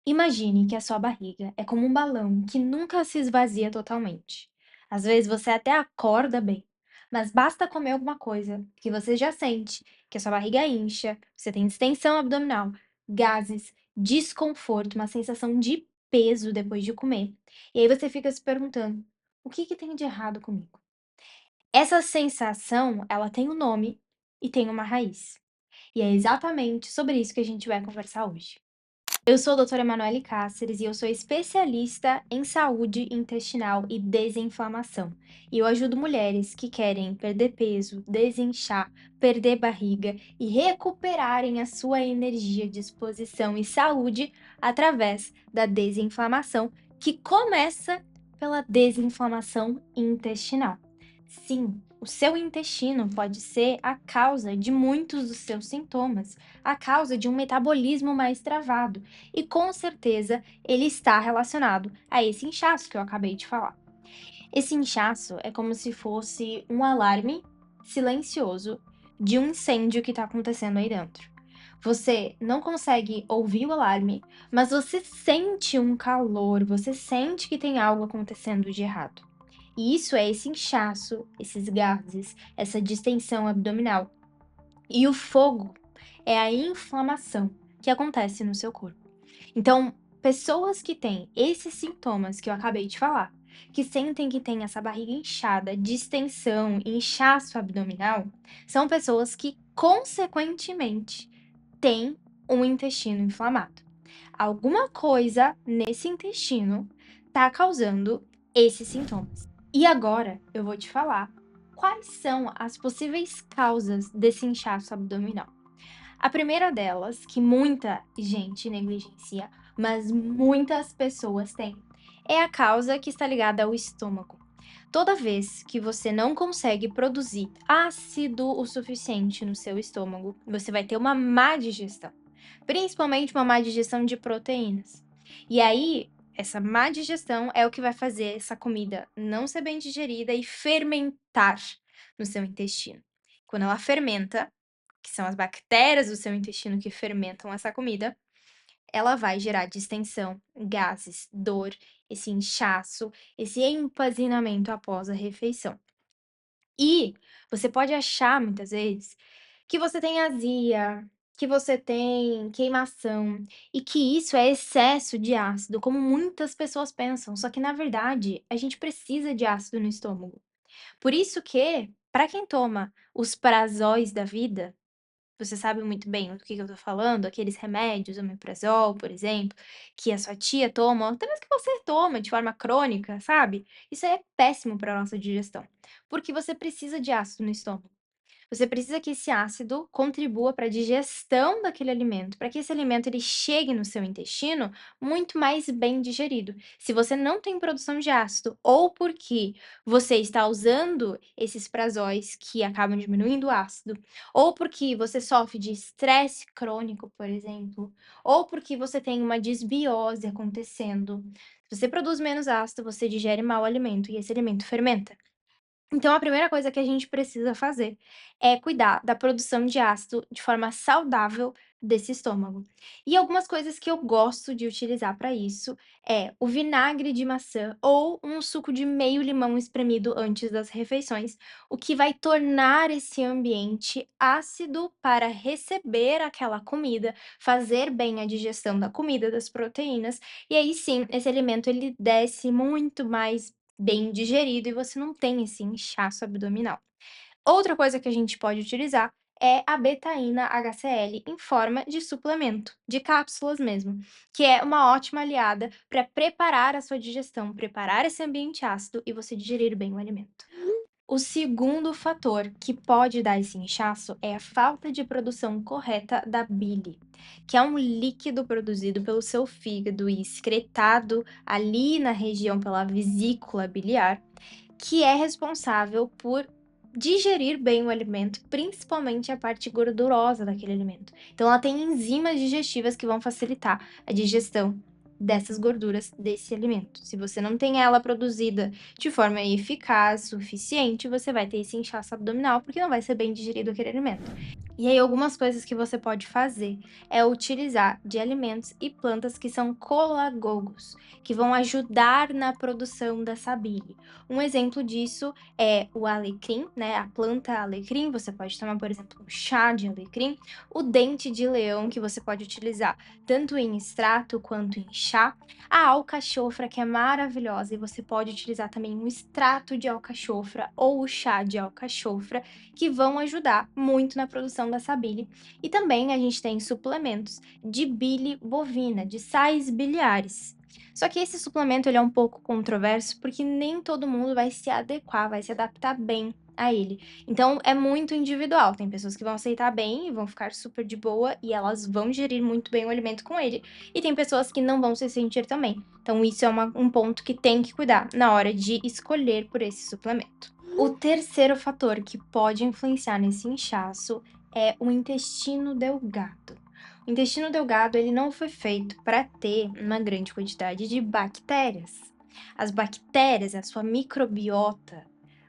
Imagine que a sua barriga é como um balão que nunca se esvazia totalmente. Às vezes você até acorda bem, mas basta comer alguma coisa que você já sente que a sua barriga incha, você tem distensão abdominal, gases, desconforto, uma sensação de peso depois de comer. E aí você fica se perguntando: o que que tem de errado comigo? Essa sensação, ela tem um nome e tem uma raiz. E é exatamente sobre isso que a gente vai conversar hoje. Eu sou a doutora Emanuele Cáceres e eu sou especialista em saúde intestinal e desinflamação. E eu ajudo mulheres que querem perder peso, desinchar, perder barriga e recuperarem a sua energia, disposição e saúde através da desinflamação, que começa pela desinflamação intestinal. Sim, o seu intestino pode ser a causa de muitos dos seus sintomas, a causa de um metabolismo mais travado e com certeza ele está relacionado a esse inchaço que eu acabei de falar. Esse inchaço é como se fosse um alarme silencioso de um incêndio que está acontecendo aí dentro. Você não consegue ouvir o alarme, mas você sente um calor, você sente que tem algo acontecendo de errado. E isso é esse inchaço, esses gases, essa distensão abdominal. E o fogo é a inflamação que acontece no seu corpo. Então, pessoas que têm esses sintomas que eu acabei de falar, que sentem que tem essa barriga inchada, distensão, inchaço abdominal, são pessoas que, consequentemente, têm um intestino inflamado. Alguma coisa nesse intestino está causando esses sintomas. E agora eu vou te falar quais são as possíveis causas desse inchaço abdominal. A primeira delas, que muita gente negligencia, mas muitas pessoas têm, é a causa que está ligada ao estômago. Toda vez que você não consegue produzir ácido o suficiente no seu estômago, você vai ter uma má digestão, principalmente uma má digestão de proteínas. E aí, essa má digestão é o que vai fazer essa comida não ser bem digerida e fermentar no seu intestino. Quando ela fermenta, que são as bactérias do seu intestino que fermentam essa comida, ela vai gerar distensão, gases, dor, esse inchaço, esse empazinamento após a refeição. E você pode achar muitas vezes que você tem azia, que você tem queimação e que isso é excesso de ácido, como muitas pessoas pensam. Só que na verdade, a gente precisa de ácido no estômago. Por isso que, para quem toma os prazóis da vida, você sabe muito bem do que eu tô falando, aqueles remédios, omeprazol, por exemplo, que a sua tia toma, ou até mesmo que você toma de forma crônica, sabe? Isso aí é péssimo para nossa digestão, porque você precisa de ácido no estômago. Você precisa que esse ácido contribua para a digestão daquele alimento, para que esse alimento ele chegue no seu intestino muito mais bem digerido. Se você não tem produção de ácido, ou porque você está usando esses prazóis que acabam diminuindo o ácido, ou porque você sofre de estresse crônico, por exemplo, ou porque você tem uma desbiose acontecendo. Se você produz menos ácido, você digere mal o alimento e esse alimento fermenta. Então, a primeira coisa que a gente precisa fazer é cuidar da produção de ácido de forma saudável desse estômago. E algumas coisas que eu gosto de utilizar para isso é o vinagre de maçã ou um suco de meio limão espremido antes das refeições, o que vai tornar esse ambiente ácido para receber aquela comida, fazer bem a digestão da comida, das proteínas, e aí sim, esse alimento ele desce muito mais bem digerido e você não tem esse inchaço abdominal. Outra coisa que a gente pode utilizar é a betaína HCl em forma de suplemento, de cápsulas mesmo, que é uma ótima aliada para preparar a sua digestão, preparar esse ambiente ácido e você digerir bem o alimento. O segundo fator que pode dar esse inchaço é a falta de produção correta da bile, que é um líquido produzido pelo seu fígado e excretado ali na região pela vesícula biliar, que é responsável por digerir bem o alimento, principalmente a parte gordurosa daquele alimento. Então, ela tem enzimas digestivas que vão facilitar a digestão dessas gorduras desse alimento. Se você não tem ela produzida de forma eficaz, suficiente, você vai ter esse inchaço abdominal, porque não vai ser bem digerido aquele alimento. E aí, algumas coisas que você pode fazer é utilizar de alimentos e plantas que são colagogos, que vão ajudar na produção dessa bile. Um exemplo disso é o alecrim, né? A planta alecrim, você pode tomar, por exemplo, um chá de alecrim, o dente de leão, que você pode utilizar tanto em extrato quanto em chá, a alcachofra, que é maravilhosa, e você pode utilizar também um extrato de alcachofra ou o chá de alcachofra que vão ajudar muito na produção dessa bile. E também a gente tem suplementos de bile bovina, de sais biliares. Só que esse suplemento ele é um pouco controverso porque nem todo mundo vai se adequar, vai se adaptar bem a ele. Então é muito individual. Tem pessoas que vão aceitar bem e vão ficar super de boa e elas vão gerir muito bem o alimento com ele. E tem pessoas que não vão se sentir também. Então isso é um ponto que tem que cuidar na hora de escolher por esse suplemento. O terceiro fator que pode influenciar nesse inchaço é o intestino delgado. O intestino delgado ele não foi feito para ter uma grande quantidade de bactérias. As bactérias, a sua microbiota,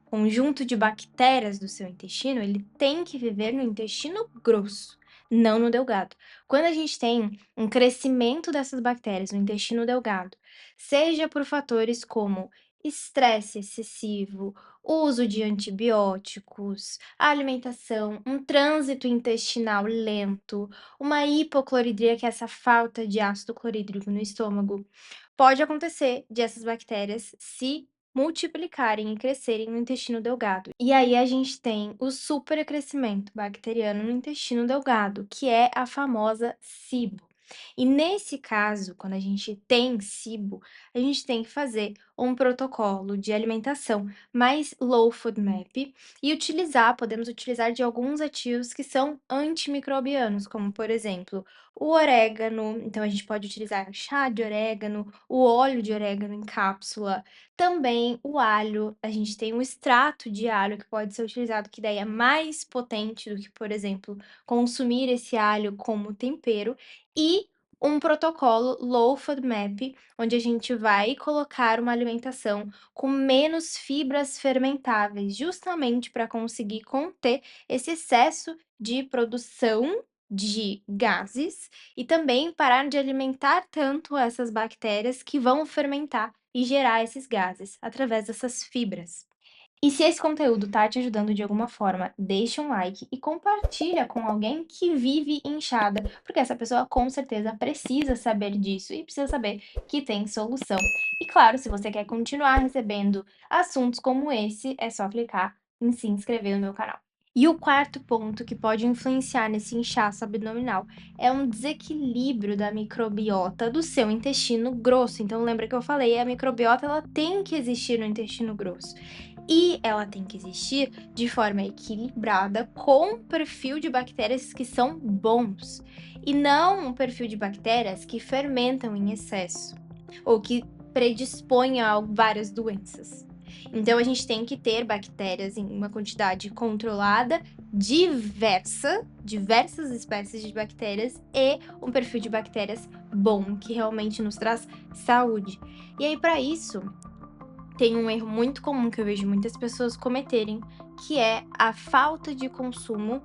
conjunto de bactérias do seu intestino, ele tem que viver no intestino grosso, não no delgado. Quando a gente tem um crescimento dessas bactérias no intestino delgado, seja por fatores como estresse excessivo, uso de antibióticos, alimentação, um trânsito intestinal lento, uma hipocloridria, que é essa falta de ácido clorídrico no estômago, pode acontecer de essas bactérias se multiplicarem e crescerem no intestino delgado. E aí a gente tem o supercrescimento bacteriano no intestino delgado, que é a famosa SIBO. E nesse caso, quando a gente tem SIBO, a gente tem que fazer um protocolo de alimentação mais low FODMAP e podemos utilizar de alguns ativos que são antimicrobianos, como por exemplo, o orégano. Então a gente pode utilizar chá de orégano, o óleo de orégano em cápsula, também o alho. A gente tem um extrato de alho que pode ser utilizado, que daí é mais potente do que, por exemplo, consumir esse alho como tempero, e um protocolo low FODMAP, onde a gente vai colocar uma alimentação com menos fibras fermentáveis, justamente para conseguir conter esse excesso de produção de gases e também parar de alimentar tanto essas bactérias que vão fermentar e gerar esses gases através dessas fibras. E se esse conteúdo tá te ajudando de alguma forma, deixa um like e compartilha com alguém que vive inchada, porque essa pessoa com certeza precisa saber disso e precisa saber que tem solução. E claro, se você quer continuar recebendo assuntos como esse, é só clicar em se inscrever no meu canal. E o quarto ponto que pode influenciar nesse inchaço abdominal é um desequilíbrio da microbiota do seu intestino grosso. Então lembra que eu falei, a microbiota ela tem que existir no intestino grosso. E ela tem que existir de forma equilibrada, com um perfil de bactérias que são bons, e não um perfil de bactérias que fermentam em excesso ou que predispõem a várias doenças. Então a gente tem que ter bactérias em uma quantidade controlada, diversas espécies de bactérias e um perfil de bactérias bom, que realmente nos traz saúde. E aí, para isso, tem um erro muito comum que eu vejo muitas pessoas cometerem, que é a falta de consumo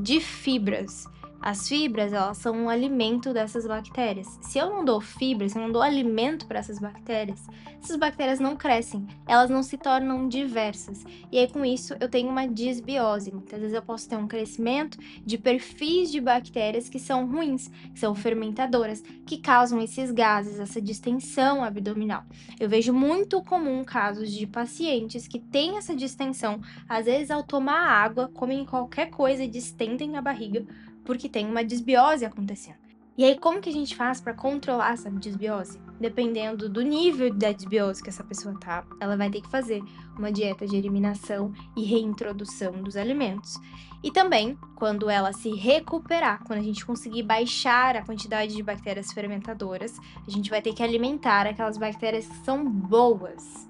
de fibras. As fibras, elas são um alimento dessas bactérias. Se eu não dou fibras, se eu não dou alimento para essas bactérias não crescem, elas não se tornam diversas. E aí, com isso, eu tenho uma disbiose. Muitas vezes eu posso ter um crescimento de perfis de bactérias que são ruins, que são fermentadoras, que causam esses gases, essa distensão abdominal. Eu vejo muito comum casos de pacientes que têm essa distensão, às vezes ao tomar água, comem qualquer coisa e distendem a barriga, porque tem uma desbiose acontecendo. E aí, como que a gente faz para controlar essa desbiose? Dependendo do nível da desbiose que essa pessoa tá, ela vai ter que fazer uma dieta de eliminação e reintrodução dos alimentos. E também, quando ela se recuperar, quando a gente conseguir baixar a quantidade de bactérias fermentadoras, a gente vai ter que alimentar aquelas bactérias que são boas,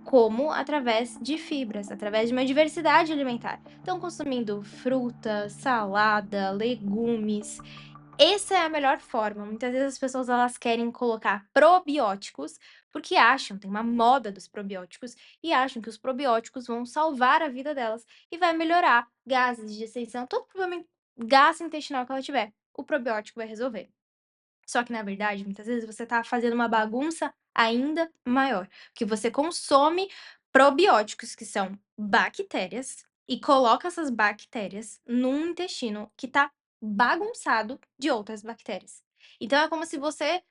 como através de fibras, através de uma diversidade alimentar. Então, consumindo fruta, salada, legumes, Essa é a melhor forma. Muitas vezes as pessoas elas querem colocar probióticos, porque acham, tem uma moda dos probióticos, e acham que os probióticos vão salvar a vida delas e vai melhorar gases, distensão, todo problema gastrointestinal que ela tiver, o probiótico vai resolver. Só que na verdade, muitas vezes você tá fazendo uma bagunça ainda maior, que você consome probióticos, que são bactérias, e coloca essas bactérias num intestino que tá bagunçado de outras bactérias. Então é como se você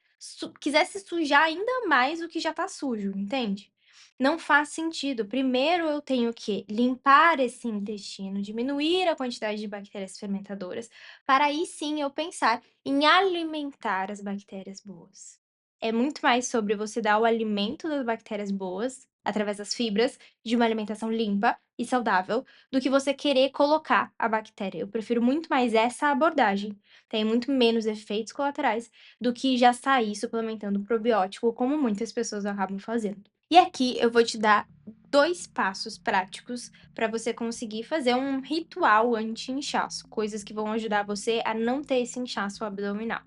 quisesse sujar ainda mais o que já tá sujo, entende? Não faz sentido. Primeiro eu tenho que limpar esse intestino, diminuir a quantidade de bactérias fermentadoras, para aí sim eu pensar em alimentar as bactérias boas. É muito mais sobre você dar o alimento das bactérias boas, através das fibras, de uma alimentação limpa e saudável, do que você querer colocar a bactéria. Eu prefiro muito mais essa abordagem. Tem muito menos efeitos colaterais do que já sair suplementando probiótico, como muitas pessoas acabam fazendo. E aqui eu vou te dar 2 passos práticos para você conseguir fazer um ritual anti-inchaço, coisas que vão ajudar você a não ter esse inchaço abdominal.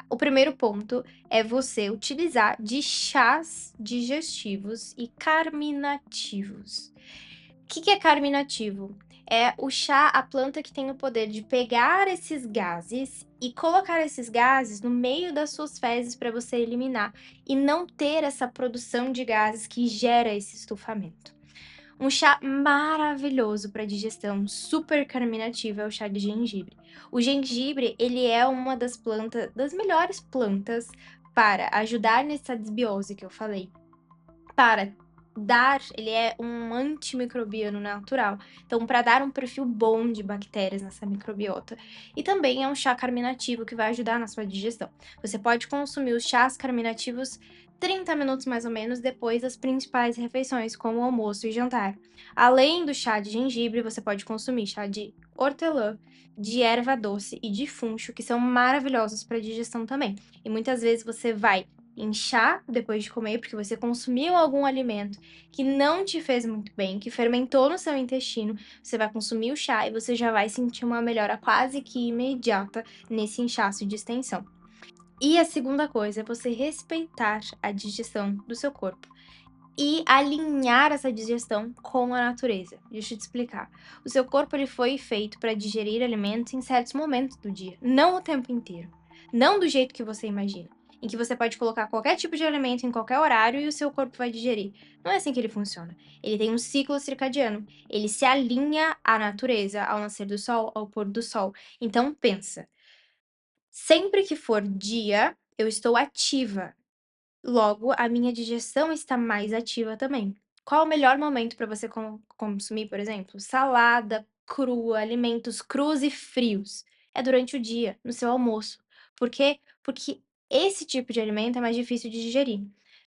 O primeiro ponto é você utilizar de chás digestivos e carminativos. O que é carminativo? É o chá, a planta que tem o poder de pegar esses gases e colocar esses gases no meio das suas fezes para você eliminar e não ter essa produção de gases que gera esse estufamento. Um chá maravilhoso para digestão, super carminativo, é o chá de gengibre. O gengibre, ele é uma das melhores plantas para ajudar nessa desbiose que eu falei, para dar ele é um antimicrobiano natural, então para dar um perfil bom de bactérias nessa microbiota. E também é um chá carminativo que vai ajudar na sua digestão. Você pode consumir os chás carminativos 30 minutos mais ou menos depois das principais refeições, como almoço e jantar. Além do chá de gengibre, você pode consumir chá de hortelã, de erva doce e de funcho, que são maravilhosos para digestão também. E muitas vezes você vai inchar depois de comer, porque você consumiu algum alimento que não te fez muito bem, que fermentou no seu intestino, você vai consumir o chá e você já vai sentir uma melhora quase que imediata nesse inchaço de extensão. E a segunda coisa é você respeitar a digestão do seu corpo e alinhar essa digestão com a natureza. Deixa eu te explicar. O seu corpo ele foi feito para digerir alimentos em certos momentos do dia, não o tempo inteiro. Não do jeito que você imagina, em que você pode colocar qualquer tipo de alimento em qualquer horário e o seu corpo vai digerir. Não é assim que ele funciona. Ele tem um ciclo circadiano. Ele se alinha à natureza, ao nascer do sol, ao pôr do sol. Então pensa, sempre que for dia, eu estou ativa. Logo, a minha digestão está mais ativa também. Qual o melhor momento para você consumir, por exemplo, salada crua, alimentos crus e frios? É durante o dia, no seu almoço. Por quê? Porque esse tipo de alimento é mais difícil de digerir.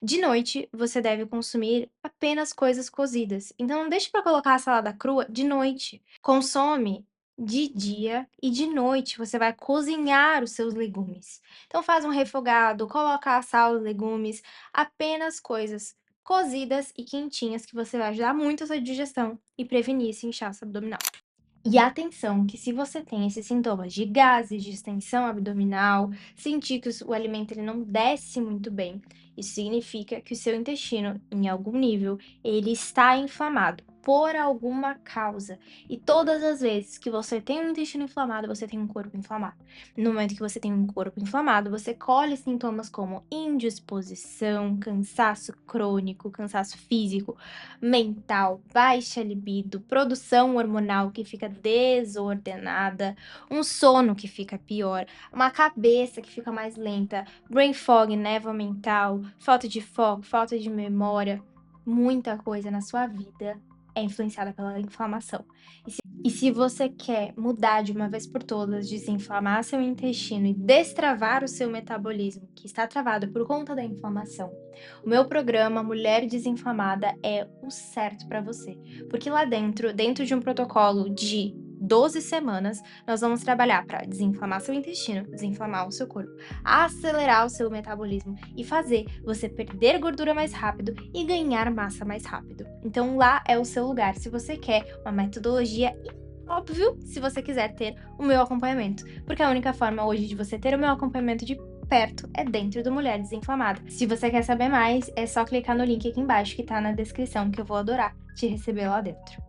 De noite, você deve consumir apenas coisas cozidas. Então, não deixe para colocar a salada crua de noite. Consome de dia e de noite você vai cozinhar os seus legumes. Então faz um refogado, coloca a sal, os legumes, apenas coisas cozidas e quentinhas que você vai ajudar muito a sua digestão e prevenir esse inchaço abdominal. E atenção, que se você tem esses sintomas de gases, de extensão abdominal, sentir que o alimento ele não desce muito bem, isso significa que o seu intestino, em algum nível, ele está inflamado por alguma causa. E todas as vezes que você tem um intestino inflamado, você tem um corpo inflamado. No momento que você tem um corpo inflamado, você colhe sintomas como indisposição, cansaço crônico, cansaço físico, mental, baixa libido, produção hormonal que fica desordenada, um sono que fica pior, uma cabeça que fica mais lenta, brain fog, névoa mental, falta de foco, falta de memória, muita coisa na sua vida é influenciada pela inflamação. E se você quer mudar de uma vez por todas, desinflamar seu intestino e destravar o seu metabolismo, que está travado por conta da inflamação, o meu programa Mulher Desinflamada é o certo para você. Porque lá dentro de um protocolo de 12 semanas, nós vamos trabalhar para desinflamar seu intestino, desinflamar o seu corpo, acelerar o seu metabolismo e fazer você perder gordura mais rápido e ganhar massa mais rápido. Então lá é o seu lugar se você quer uma metodologia Óbvio, se você quiser ter o meu acompanhamento, porque a única forma hoje de você ter o meu acompanhamento de perto é dentro do Mulher Desinflamada. Se você quer saber mais, é só clicar no link aqui embaixo que tá na descrição, que eu vou adorar te receber lá dentro.